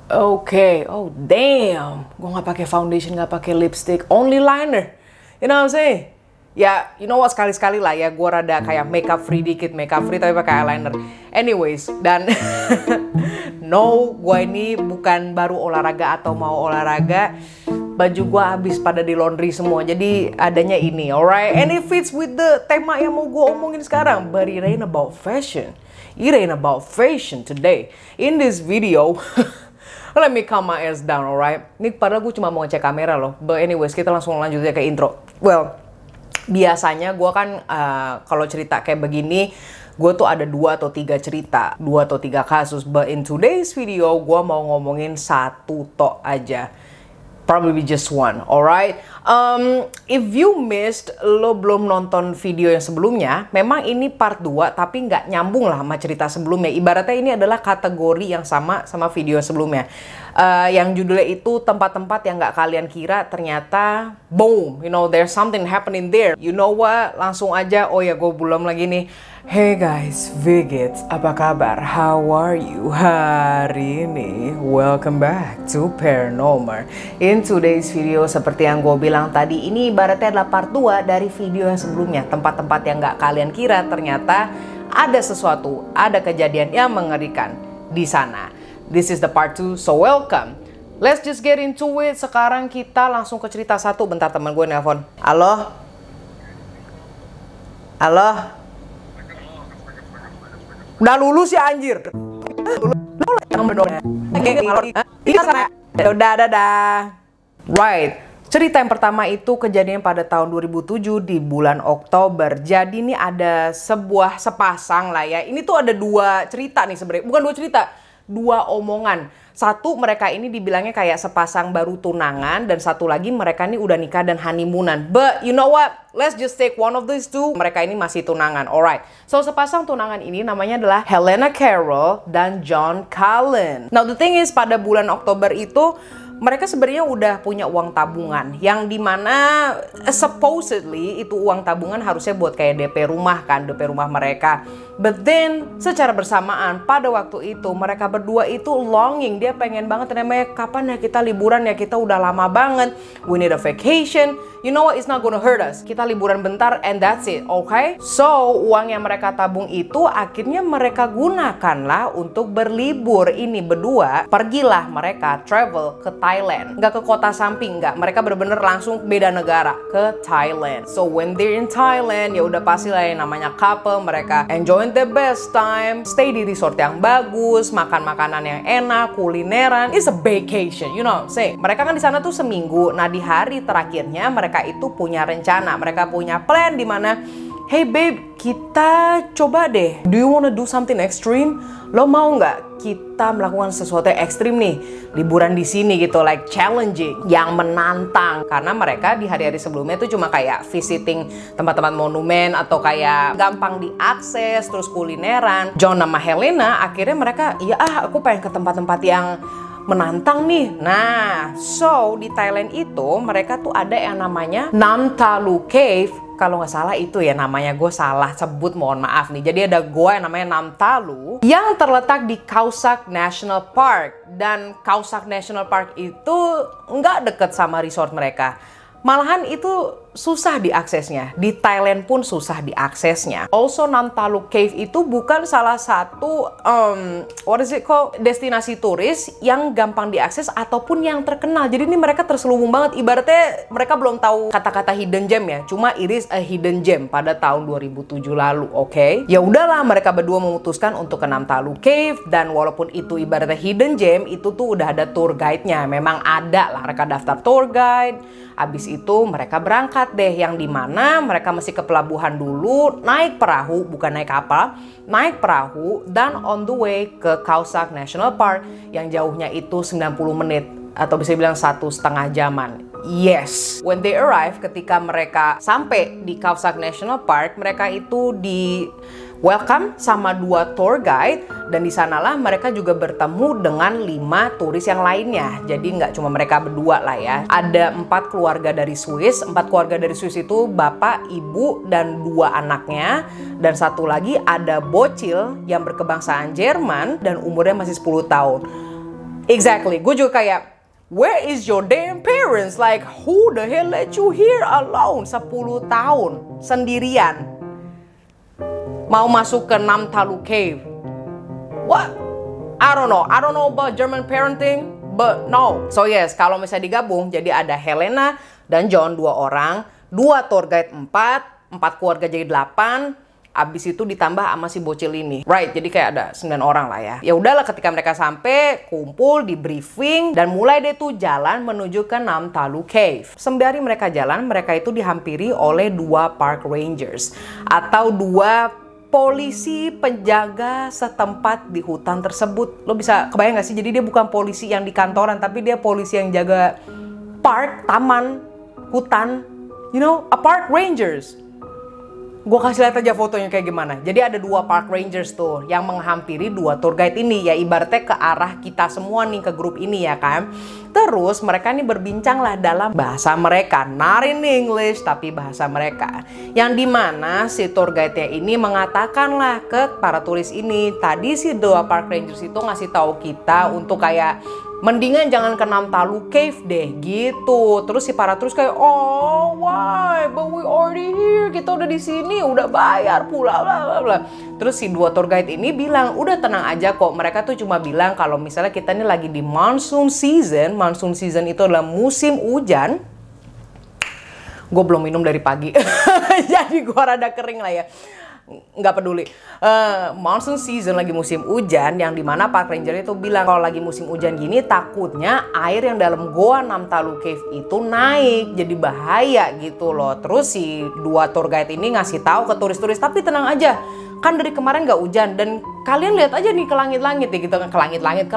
Oke, oh damn, gue nggak pakai foundation, nggak pakai lipstick, only liner. You know what I'm saying? Ya, you know what, sekali-sekali lah ya, gue rada kayak makeup free dikit, makeup free tapi pakai eyeliner. Anyways, dan no, gue ini bukan baru olahraga atau mau olahraga. Baju gue habis pada di laundry semua, jadi adanya ini, alright? And it fits with the tema yang mau gue omongin sekarang, but it ain't about fashion. It ain't about fashion today. In this video, let me calm my ass down, alright? Ini padahal gue cuma mau ngecek kamera loh. But anyways, kita langsung lanjut aja ke intro. Well, biasanya gue kan kalau cerita kayak begini, gue tuh ada 2 atau 3 cerita, 2 atau 3 kasus. But in today's video, gue mau ngomongin satu tok aja. Probably just one, alright? If you missed, lo belum nonton video yang sebelumnya, memang ini part 2, tapi nggak nyambung lah sama cerita sebelumnya. Ibaratnya ini adalah kategori yang sama video sebelumnya. Yang judulnya itu tempat-tempat yang nggak kalian kira, ternyata boom, you know, there's something happening there. You know what? Langsung aja, oh ya gue belum lagi nih. Hey guys, Vigits, apa kabar? How are you hari ini? Welcome back to Paranormal. In today's video, seperti yang gue bilang tadi, ini ibaratnya adalah part 2 dari video yang sebelumnya. Tempat-tempat yang gak kalian kira, ternyata ada sesuatu, ada kejadian yang mengerikan di sana. This is the part 2, so welcome. Let's just get into it. Sekarang kita langsung ke cerita 1. Bentar, teman gue nelpon. Halo? Halo? Udah lulus ya anjir. Udah, dadah. Right. Cerita yang pertama itu kejadian pada tahun 2007 di bulan Oktober. Jadi ini ada sepasang lah ya. Ini tuh ada 2 cerita nih sebenarnya. Bukan 2 cerita, 2 omongan. Satu, mereka ini dibilangnya kayak sepasang baru tunangan, dan satu lagi mereka ini udah nikah dan honeymoonan. But you know what? Let's just take one of these two. Mereka ini masih tunangan, alright. So sepasang tunangan ini namanya adalah Helena Carroll dan John Cullen. Now the thing is, pada bulan Oktober itu mereka sebenarnya udah punya uang tabungan, yang dimana supposedly itu uang tabungan harusnya buat kayak DP rumah kan, DP rumah mereka. But then secara bersamaan pada waktu itu mereka berdua itu longing, dia pengen banget namanya kapan ya kita liburan ya, kita udah lama banget, we need a vacation. You know what, it's not gonna hurt us, kita liburan bentar and that's it, okay? So uang yang mereka tabung itu akhirnya mereka gunakanlah untuk berlibur. Ini berdua pergilah mereka travel ke Thailand, nggak ke kota samping, nggak, mereka bener-bener langsung beda negara ke Thailand. So when they're in Thailand, ya udah pasti lah yang namanya couple, mereka enjoy the best time, stay di resort yang bagus, makan makanan yang enak, kulineran, it's a vacation, you know what I'm saying. Mereka kan di sana tuh seminggu. Nah di hari terakhirnya mereka itu punya rencana, mereka punya plan di mana, hey babe, kita coba deh, do you wanna do something extreme? Lo mau nggak kita melakukan sesuatu yang ekstrim nih, liburan di sini gitu, like challenging, yang menantang. Karena mereka di hari-hari sebelumnya itu cuma kayak visiting tempat-tempat monumen atau kayak gampang diakses, terus kulineran. John sama Helena akhirnya mereka, ya aku pengen ke tempat-tempat yang menantang nih. Nah, so di Thailand itu mereka tuh ada yang namanya Nam Talu Cave. Kalau nggak salah itu ya namanya, gue salah sebut, mohon maaf nih. Jadi ada gua yang namanya Nam Talu yang terletak di Khao Sak National Park. Dan Khao Sak National Park itu nggak deket sama resort mereka. Malahan itu susah diaksesnya. Di Thailand pun susah diaksesnya. Also Nam Talu Cave itu bukan salah satu what is it called, destinasi turis yang gampang diakses ataupun yang terkenal. Jadi ini mereka terselubung banget. Ibaratnya mereka belum tahu kata-kata hidden gem ya. Cuma it is a hidden gem pada tahun 2007 lalu, oke? Ya udahlah, mereka berdua memutuskan untuk ke Nam Talu Cave, dan walaupun itu ibaratnya hidden gem, itu tuh udah ada tour guide-nya. Memang ada lah, mereka daftar tour guide. Abis itu mereka berangkat deh, yang dimana mereka mesti ke pelabuhan dulu, naik perahu, bukan naik kapal, naik perahu, dan on the way ke Khao Sak National Park yang jauhnya itu 90 menit atau bisa bilang 1,5 jaman. Yes, when they arrive, ketika mereka sampai di Khao Sak National Park, mereka itu di welcome sama 2 tour guide, dan di sanalah mereka juga bertemu dengan 5 turis yang lainnya. Jadi nggak cuma mereka berdua lah ya. Ada 4 keluarga dari Swiss. 4 keluarga dari Swiss itu bapak, ibu, dan 2 anaknya. Dan satu lagi ada bocil yang berkebangsaan Jerman dan umurnya masih 10 tahun. Exactly, gue juga kayak, where is your damn parents? Like, who the hell let you here alone? 10 tahun, sendirian. Mau masuk ke Namtalu Cave. What? I don't know about German parenting, but no. So yes, kalau misalnya digabung, jadi ada Helena dan John 2 orang, 2 tour guide 4 keluarga jadi 8. Abis itu ditambah sama si bocil ini. Right, jadi kayak ada 9 orang lah ya. Ya udahlah, ketika mereka sampai, kumpul, di briefing, dan mulai deh tuh jalan menuju ke Namtalu Cave. Sembari mereka jalan, mereka itu dihampiri oleh 2 park rangers. Atau 2 polisi penjaga setempat di hutan tersebut. Lo bisa kebayang gak sih? Jadi dia bukan polisi yang di kantoran, tapi dia polisi yang jaga park, taman, hutan. You know, a park rangers. Gue kasih lihat aja fotonya kayak gimana. Jadi ada 2 park rangers tuh yang menghampiri 2 tour guide ini. Ya ibaratnya ke arah kita semua nih, ke grup ini ya kan. Terus mereka ini berbincang lah dalam bahasa mereka. Not in English, tapi bahasa mereka. Yang dimana si tour guide-nya ini mengatakan lah ke para turis ini. Tadi si 2 park rangers itu ngasih tahu kita untuk kayak, mendingan jangan ke Namtalu Cave deh gitu. Terus si para turis kayak, oh why? But we already here. Kita udah di sini, udah bayar pula bla bla bla. Terus si 2 tour guide ini bilang, udah tenang aja kok. Mereka tuh cuma bilang kalau misalnya kita ini lagi di monsoon season. Monsoon season itu adalah musim hujan. Gue belum minum dari pagi, jadi gue rada kering lah ya. Nggak peduli. Monsoon season, lagi musim hujan, yang dimana Park Ranger itu bilang kalau lagi musim hujan gini takutnya air yang dalam goa Namtalu Cave itu naik, jadi bahaya gitu loh. Terus si 2 tour guide ini ngasih tahu ke turis-turis, tapi tenang aja, kan dari kemarin nggak hujan dan kalian lihat aja nih ke langit-langit ya gitu kan, ke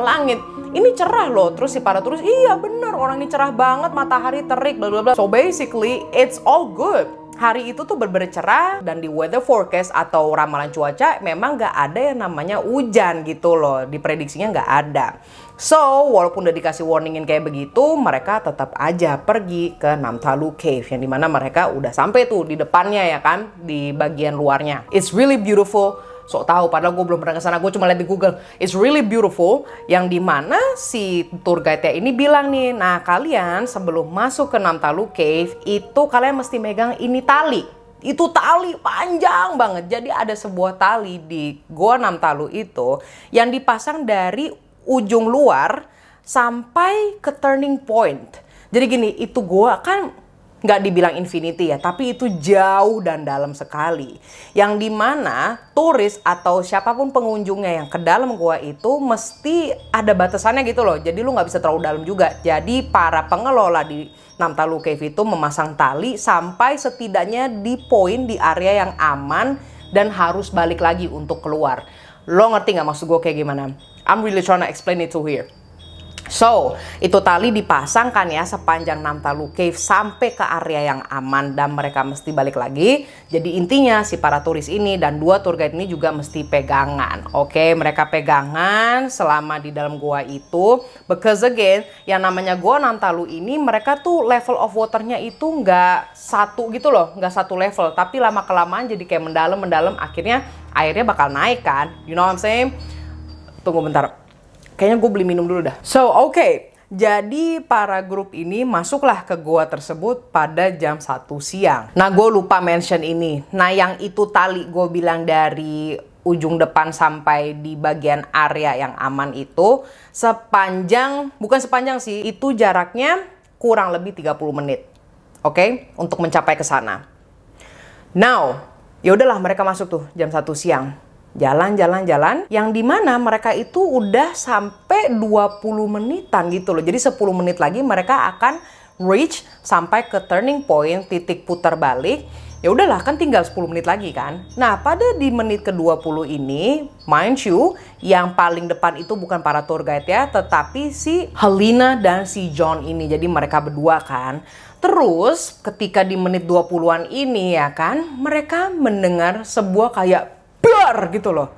langit ini cerah loh. Terus si para turis, iya bener, orang ini cerah banget, matahari terik bla bla bla. So basically it's all good. Hari itu tuh bener-bener cerah, dan di weather forecast atau ramalan cuaca memang nggak ada yang namanya hujan gitu loh. Diprediksinya nggak ada. So, walaupun udah dikasih warningin kayak begitu, mereka tetap aja pergi ke Namtalu Cave. Yang dimana mereka udah sampai tuh di depannya ya kan, di bagian luarnya. It's really beautiful. Sok tahu, padahal gue belum pernah kesana, gue cuma lihat di Google. It's really beautiful, yang dimana si tour guide-nya ini bilang nih, nah kalian sebelum masuk ke Namtalu Cave, itu kalian mesti megang ini tali. Itu tali panjang banget, jadi ada sebuah tali di Goa Namtalu itu, yang dipasang dari ujung luar sampai ke turning point. Jadi gini, itu goa kan nggak dibilang infinity ya, tapi itu jauh dan dalam sekali. Yang dimana turis atau siapapun pengunjungnya yang ke dalam gua itu mesti ada batasannya gitu loh. Jadi lu nggak bisa terlalu dalam juga. Jadi para pengelola di Namtalu Cave itu memasang tali sampai setidaknya di poin di area yang aman dan harus balik lagi untuk keluar. Lo ngerti nggak maksud gue kayak gimana? I'm really trying to explain it to here. So, itu tali dipasang kan ya sepanjang Namtalu Cave sampai ke area yang aman dan mereka mesti balik lagi. Jadi intinya si para turis ini dan 2 tour guide ini juga mesti pegangan. Oke, mereka pegangan selama di dalam gua itu. Because again, yang namanya Goa Namtalu ini mereka tuh level of waternya itu nggak satu gitu loh, nggak satu level. Tapi lama-kelamaan jadi kayak mendalam, akhirnya airnya bakal naik kan. You know what I'm saying? Tunggu bentar. Kayaknya gue beli minum dulu dah. So, oke. Jadi para grup ini masuklah ke goa tersebut pada jam 1 siang. Nah, gue lupa mention ini. Nah, yang itu tali gue bilang dari ujung depan sampai di bagian area yang aman itu sepanjang, bukan sepanjang sih, itu jaraknya kurang lebih 30 menit. Oke? Untuk mencapai ke sana. Now, ya udahlah mereka masuk tuh jam 1 siang. Jalan, yang dimana mereka itu udah sampai 20 menitan gitu loh. Jadi 10 menit lagi mereka akan reach sampai ke turning point, titik putar balik. Ya udahlah, kan tinggal 10 menit lagi kan. Nah, pada di menit ke-20 ini, mind you, yang paling depan itu bukan para tour guide ya, tetapi si Helena dan si John ini. Jadi mereka berdua kan. Terus ketika di menit 20-an ini ya kan, mereka mendengar sebuah kayak bar gitu loh.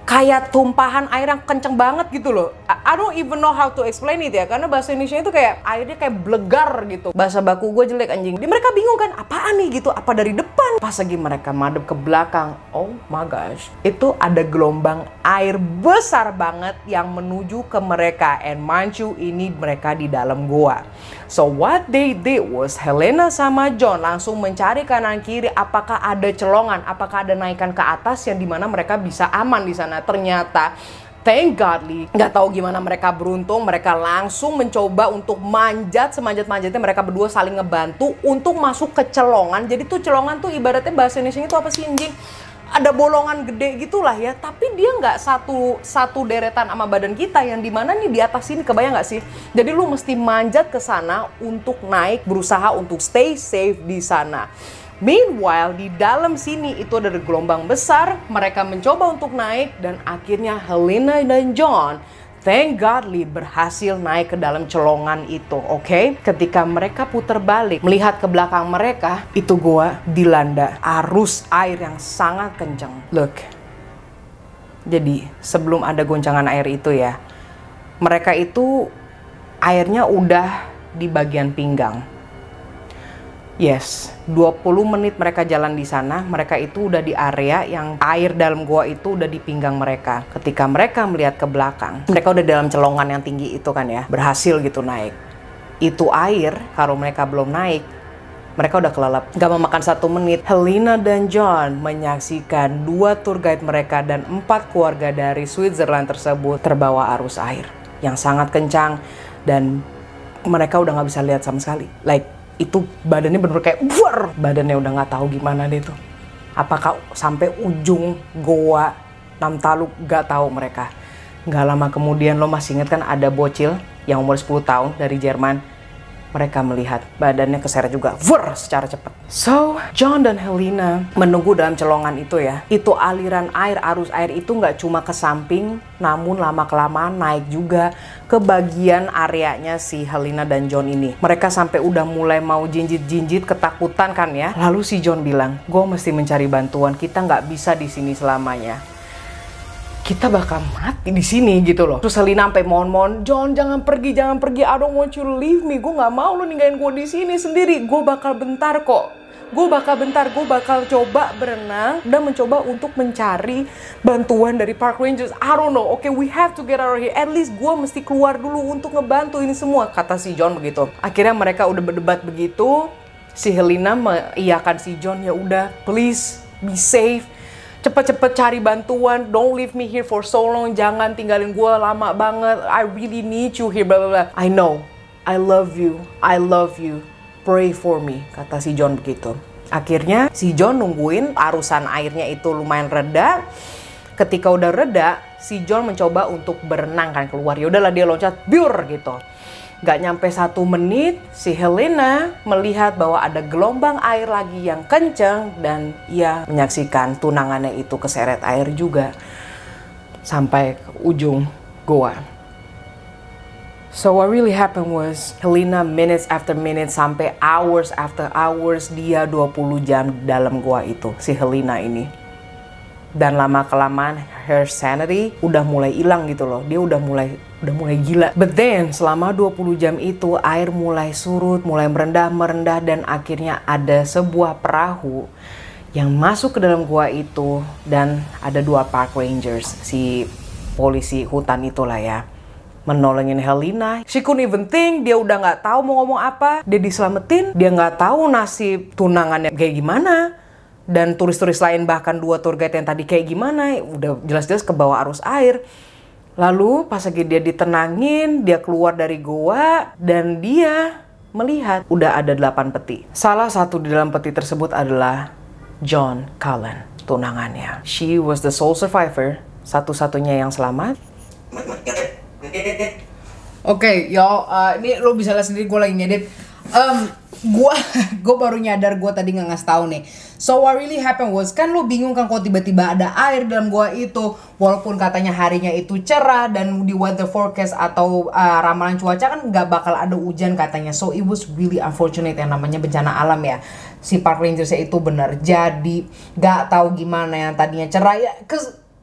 Kayak tumpahan air yang kenceng banget gitu loh. I don't even know how to explain it ya, karena bahasa Indonesia itu kayak airnya kayak blegar gitu. Bahasa baku gue jelek anjing. Mereka bingung kan, apaan nih gitu, apa dari depan. Pas lagi mereka madep ke belakang, oh my gosh, itu ada gelombang air besar banget yang menuju ke mereka. And mind you, ini mereka di dalam gua. So what they did was Helena sama John langsung mencari kanan kiri apakah ada celongan, apakah ada naikan ke atas yang dimana mereka bisa aman di sana. Ternyata thank godly, nggak tahu gimana mereka beruntung, mereka langsung mencoba untuk manjat semanjat-manjatnya. Mereka berdua saling ngebantu untuk masuk ke celongan. Jadi tuh celongan tuh ibaratnya bahasa Indonesia itu apa sih anjing? Ada bolongan gede gitulah ya, tapi dia nggak satu deretan sama badan kita, yang dimana nih di atas sini, kebayang nggak sih? Jadi lu mesti manjat ke sana untuk naik, berusaha untuk stay safe di sana. Meanwhile, di dalam sini itu ada gelombang besar, mereka mencoba untuk naik, dan akhirnya Helena dan John, thank godly, berhasil naik ke dalam celongan itu, oke? Ketika mereka putar balik, melihat ke belakang mereka, itu gua dilanda arus air yang sangat kencang. Look, jadi sebelum ada goncangan air itu ya, mereka itu airnya udah di bagian pinggang. Yes, 20 menit mereka jalan di sana, mereka itu udah di area yang air dalam gua itu udah di pinggang mereka. Ketika mereka melihat ke belakang, mereka udah dalam celongan yang tinggi itu kan ya, berhasil gitu naik. Itu air, kalau mereka belum naik, mereka udah kelelep. Gak memakan 1 menit, Helena dan John menyaksikan 2 tour guide mereka dan 4 keluarga dari Switzerland tersebut terbawa arus air yang sangat kencang, dan mereka udah gak bisa lihat sama sekali. Like, itu badannya bener-bener kayak war, badannya udah nggak tahu gimana deh tuh. Apakah sampai ujung goa Namtaluk, nggak tahu mereka. Nggak lama kemudian, lo masih inget kan ada bocil yang umur 10 tahun dari Jerman. Mereka melihat badannya keseret juga, war, secara cepat. So, John dan Helena menunggu dalam celongan itu ya. Itu aliran air, arus air itu nggak cuma ke samping, namun lama-kelamaan naik juga ke bagian areanya si Helena dan John ini. Mereka sampai udah mulai mau jinjit-jinjit, ketakutan kan ya. Lalu si John bilang, gue mesti mencari bantuan, kita nggak bisa di sini selamanya. Kita bakal mati di sini gitu loh. Terus Helena sampai mohon-mohon, John jangan pergi, I don't want you to leave me. Gue nggak mau lo ninggalin gue di sini sendiri. Gue bakal bentar kok. Gue bakal coba berenang dan mencoba untuk mencari bantuan dari Park Rangers. I don't know, okay, we have to get out of here. At least gue mesti keluar dulu untuk ngebantu ini semua, kata si John begitu. Akhirnya mereka udah berdebat begitu. Si Helena mengiyakan si John, ya udah, please be safe. Cepet-cepet cari bantuan, don't leave me here for so long, jangan tinggalin gue lama banget, I really need you here, blah blah blah. I know, I love you, pray for me, kata si John begitu. Akhirnya si John nungguin arusan airnya itu lumayan reda. Ketika udah reda, si John mencoba untuk berenang kan keluar. Ya udahlah, dia loncat, biur gitu. Gak nyampe 1 menit, si Helena melihat bahwa ada gelombang air lagi yang kenceng, dan ia menyaksikan tunangannya itu keseret air juga sampai ke ujung goa. So what really happened was, Helena minutes after minutes sampai hours after hours, dia 20 jam dalam goa itu, si Helena ini. Dan lama-kelamaan her sanity udah mulai hilang gitu loh. Dia udah mulai gila. But then selama 20 jam itu air mulai surut, mulai merendah, dan akhirnya ada sebuah perahu yang masuk ke dalam gua itu, dan ada 2 park rangers, si polisi hutan itulah ya, menolongin Helena. She couldn't even think, dia udah nggak tahu mau ngomong apa. Dia diselamatin, dia nggak tahu nasib tunangannya kayak gimana. Dan turis-turis lain, bahkan 2 tour guide yang tadi kayak gimana, udah jelas-jelas ke bawah arus air. Lalu pas lagi dia ditenangin, dia keluar dari goa, dan dia melihat udah ada 8 peti. Salah satu di dalam peti tersebut adalah John Cullen, tunangannya. She was the sole survivor, satu-satunya yang selamat. Oke, ini lo bisa lihat sendiri, gue lagi ngedit. Gue baru nyadar, gue tadi nggak ngasih tahu nih. So what really happened was, kan lo bingung kan kalau tiba-tiba ada air dalam gua itu, walaupun katanya harinya itu cerah dan di weather forecast atau ramalan cuaca kan nggak bakal ada hujan katanya. So it was really unfortunate, yang namanya bencana alam ya. Si Park Rangersnya itu benar jadi nggak tahu gimana, yang tadinya cerah ya,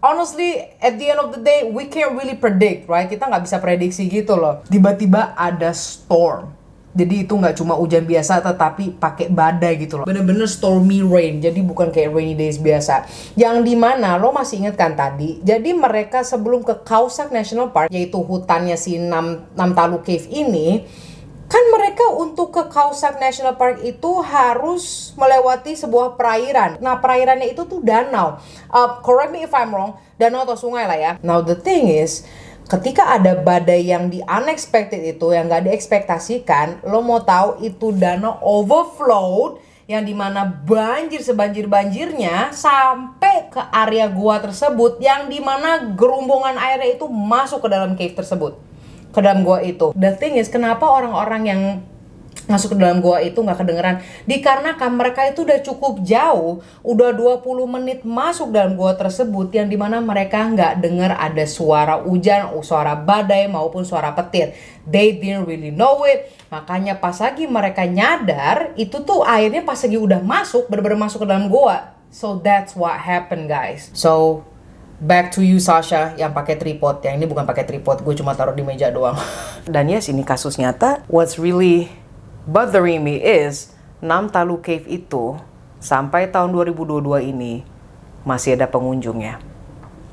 honestly, at the end of the day, we can't really predict, right? Kita nggak bisa prediksi gitu loh. Tiba-tiba ada storm. Jadi itu nggak cuma hujan biasa, tetapi pakai badai gitu loh. Bener-bener stormy rain, jadi bukan kayak rainy days biasa. Yang dimana, lo masih inget kan tadi? Jadi mereka sebelum ke Khao Sak National Park, yaitu hutannya si Nam Talu Cave ini, kan mereka untuk ke Khao Sak National Park itu harus melewati sebuah perairan. Nah, perairannya itu tuh danau. Correct me if I'm wrong, danau atau sungai lah ya. Now the thing is, ketika ada badai yang di unexpected itu, yang gak diekspektasikan, lo mau tahu itu danau overflowed, yang dimana banjir sebanjir-banjirnya sampai ke area gua tersebut, yang dimana gerombongan airnya itu masuk ke dalam cave tersebut, ke dalam gua itu. The thing is, kenapa orang-orang yang masuk ke dalam gua itu nggak kedengeran? Dikarenakan mereka itu udah cukup jauh, udah 20 menit masuk dalam gua tersebut, yang dimana mereka nggak dengar ada suara hujan, suara badai maupun suara petir. They didn't really know it. Makanya pas lagi mereka nyadar, itu tuh airnya pas lagi udah masuk, bener-bener masuk ke dalam gua. So that's what happened, guys. So back to you, Sasha, yang pakai tripod. Yang ini bukan pakai tripod, gue cuma taruh di meja doang. Dan yes, ini kasus nyata. What's really bothering me is Nam Talu Cave itu sampai tahun 2022 ini masih ada pengunjungnya.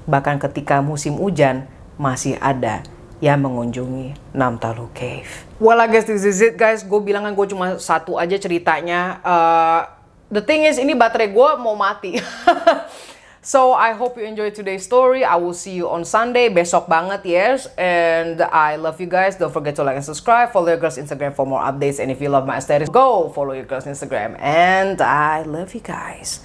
Bahkan ketika musim hujan masih ada yang mengunjungi Nam Talu Cave. Well, I guess this is it, guys. Gue bilang kan gue cuma satu aja ceritanya. The thing is, ini baterai gue mau mati. So, I hope you enjoyed today's story. I will see you on Sunday. Besok banget, yes. And I love you guys. Don't forget to like and subscribe. Follow your girl's Instagram for more updates. And if you love my aesthetics, go follow your girl's Instagram. And I love you guys.